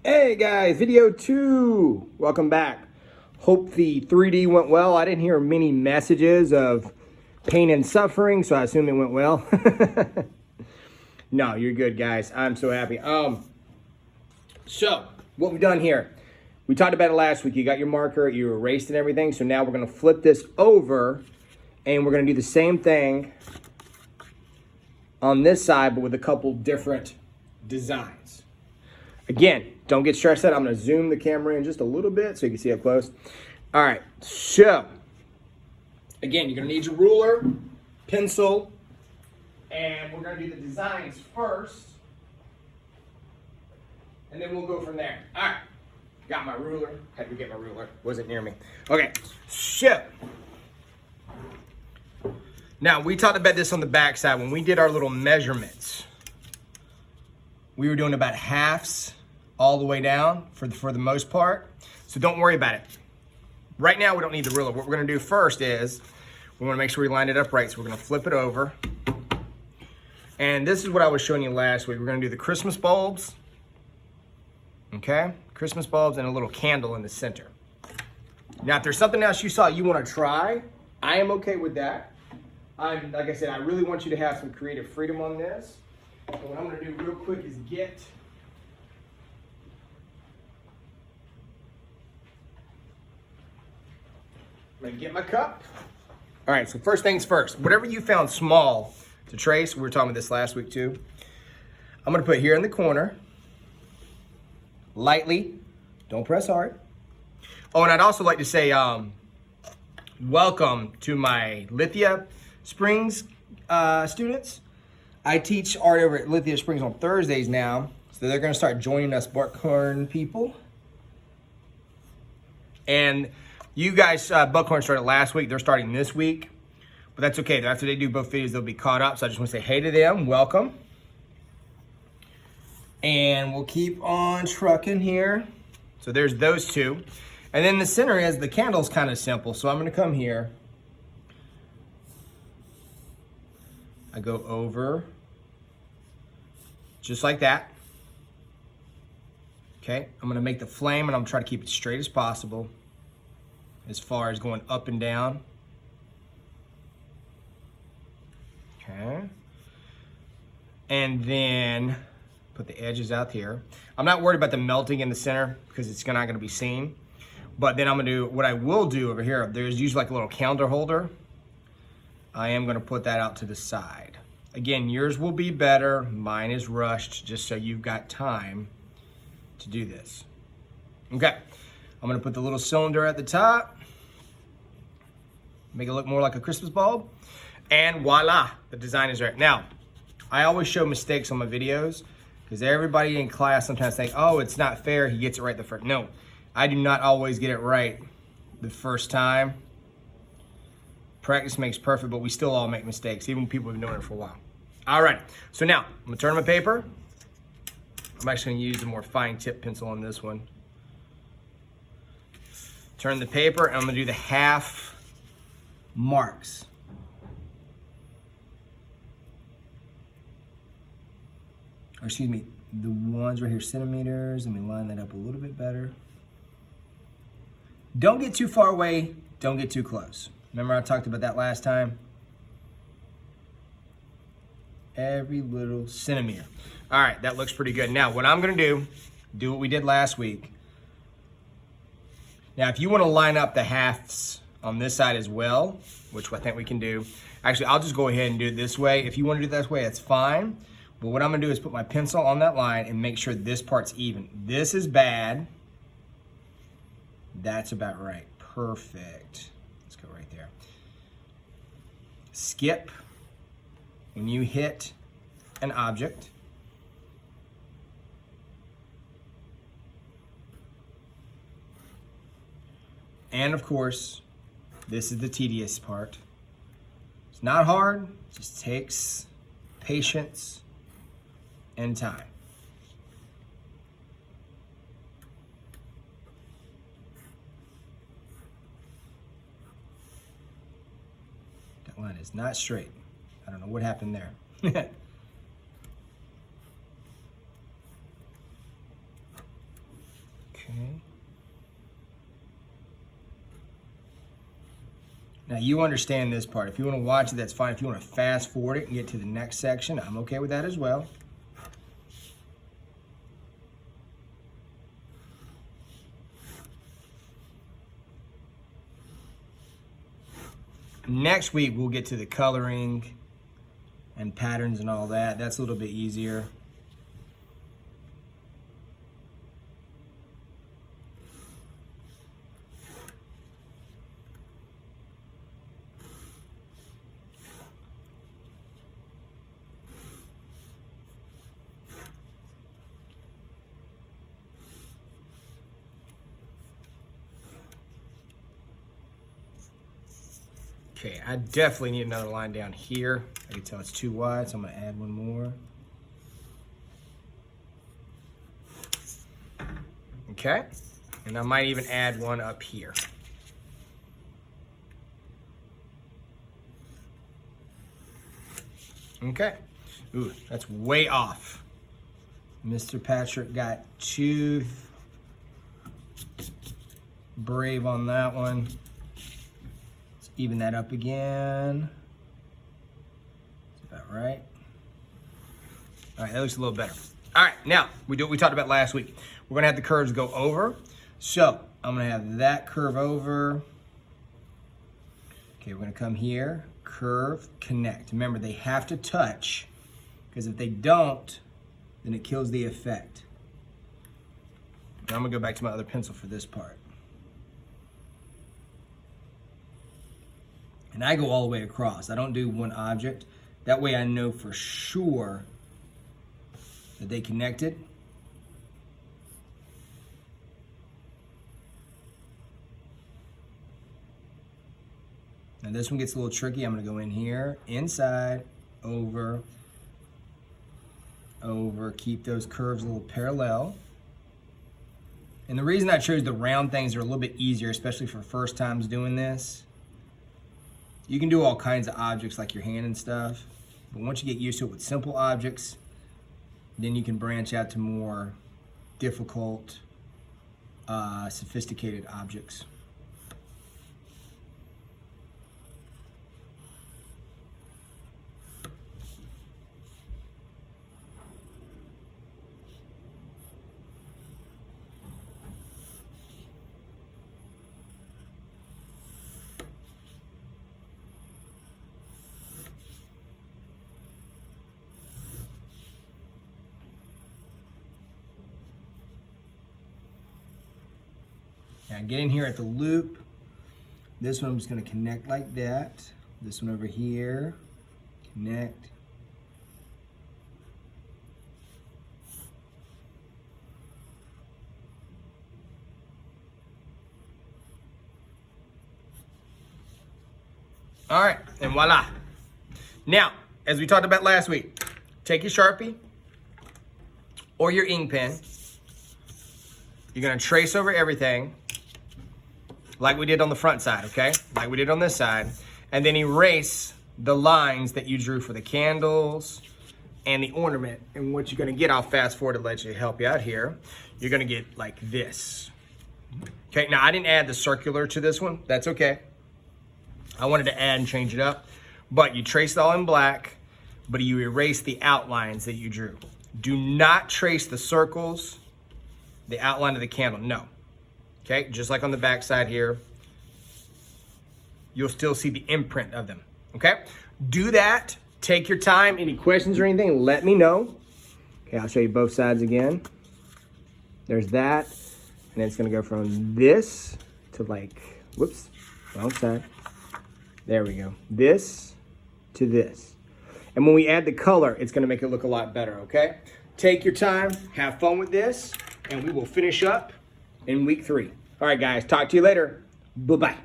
Hey guys, video 2. Welcome back. Hope the 3D went well. I didn't hear many messages of pain and suffering, so I assume it went well. No, you're good guys. I'm so happy. So what we've done here, we talked about it last week. You got your marker, you erased and everything. So now we're gonna flip this over and we're gonna do the same thing on this side, but with a couple different designs. Again, don't get stressed out. I'm going to zoom the camera in just a little bit so you can see up close. All right, so again, you're going to need your ruler, pencil, and we're going to do the designs first, and then we'll go from there. All right, got my ruler. Had to get my ruler. Wasn't near me. Okay, so now we talked about this on the back side when we did our little measurements. We were doing about halves all the way down for the most part. So don't worry about it. Right now, we don't need the ruler. What we're gonna do first is, we wanna make sure we line it up right. So we're gonna flip it over. And this is what I was showing you last week. We're gonna do the Christmas bulbs. Okay, Christmas bulbs and a little candle in the center. Now, if there's something else you saw you wanna try, I am okay with that. Like I said, I really want you to have some creative freedom on this. So what I'm gonna do real quick is I'm gonna get my cup. All right, so first things first, whatever you found small to trace, we were talking about this last week too, I'm gonna put here in the corner, lightly, don't press hard. Oh, and I'd also like to say welcome to my Lithia Springs students. I teach art over at Lithia Springs on Thursdays now, so they're gonna start joining us Buckhorn people. And you guys, Buckhorn started last week, they're starting this week, but that's okay. After they do both videos, they'll be caught up, so I just wanna say hey to them, welcome. And we'll keep on trucking here. So there's those two. And then the center is, the candle's kind of simple, so I'm gonna come here. I go over, just like that. Okay, I'm gonna make the flame and I'm gonna try to keep it straight as possible as far as going up and down. Okay. And then put the edges out here. I'm not worried about the melting in the center because it's not gonna be seen. But then I'm gonna do, what I will do over here, there's usually like a little calendar holder. I am gonna put that out to the side. Again, yours will be better. Mine is rushed, just so you've got time to do this. Okay, I'm gonna put the little cylinder at the top, make it look more like a Christmas bulb, and voila, the design is right. Now, I always show mistakes on my videos, because everybody in class sometimes think, oh, it's not fair, he gets it right the first. No, I do not always get it right the first time. Practice makes perfect, but we still all make mistakes, even people who've been doing it for a while. All right, so now, I'm gonna turn my paper. I'm actually gonna use a more fine tip pencil on this one. Turn the paper, and I'm gonna do the half marks. Or excuse me, the ones right here, centimeters. Let me line that up a little bit better. Don't get too far away, don't get too close. Remember I talked about that last time? Every little centimeter. All right, that looks pretty good. Now, what I'm gonna do what we did last week. Now, if you wanna line up the halves on this side as well, which I think we can do. Actually, I'll just go ahead and do it this way. If you wanna do it this way, that's fine. But what I'm gonna do is put my pencil on that line and make sure this part's even. This is bad. That's about right, perfect. Let's go right there. Skip when you hit an object. And of course, this is the tedious part. It's not hard, it just takes patience and time. That line is not straight. I don't know what happened there. Okay. Now you understand this part. If you want to watch it, that's fine. If you want to fast forward it and get to the next section, I'm okay with that as well. Next week, we'll get to the coloring and patterns and all that. That's a little bit easier. Okay, I definitely need another line down here. I can tell it's too wide, so I'm gonna add one more. Okay, and I might even add one up here. Okay, ooh, that's way off. Mr. Patrick got too brave on that one. Even that up again. Is that right? All right, that looks a little better. All right, now we do what we talked about last week. We're gonna have the curves go over. So I'm gonna have that curve over. Okay, we're gonna come here, curve, connect. Remember, they have to touch, because if they don't, then it kills the effect. Now I'm gonna go back to my other pencil for this part. And I go all the way across. I don't do one object. That way I know for sure that they connected. Now this one gets a little tricky. I'm gonna go in here, inside, over, over, keep those curves a little parallel. And the reason I chose the round things are a little bit easier, especially for first times doing this. You can do all kinds of objects like your hand and stuff, but once you get used to it with simple objects, then you can branch out to more difficult, sophisticated objects. Now get in here at the loop. This one I'm just gonna connect like that. This one over here, connect. All right, and voila. Now, as we talked about last week, take your Sharpie or your ink pen. You're gonna trace over everything like we did on the front side, okay? Like we did on this side. And then erase the lines that you drew for the candles and the ornament. And what you're gonna get, I'll fast forward to let you help you out here. You're gonna get like this. Okay, now I didn't add the circular to this one. That's okay. I wanted to add and change it up. But you trace it all in black, but you erase the outlines that you drew. Do not trace the circles, the outline of the candle, no. Okay, just like on the back side here, you'll still see the imprint of them, okay? Do that, take your time. Any questions or anything, let me know. Okay, I'll show you both sides again. There's that, and then it's gonna go from this to like, whoops, wrong side. There we go, this to this. And when we add the color, it's gonna make it look a lot better, okay? Take your time, have fun with this, and we will finish up in week 3. All right, guys, talk to you later. Bye-bye.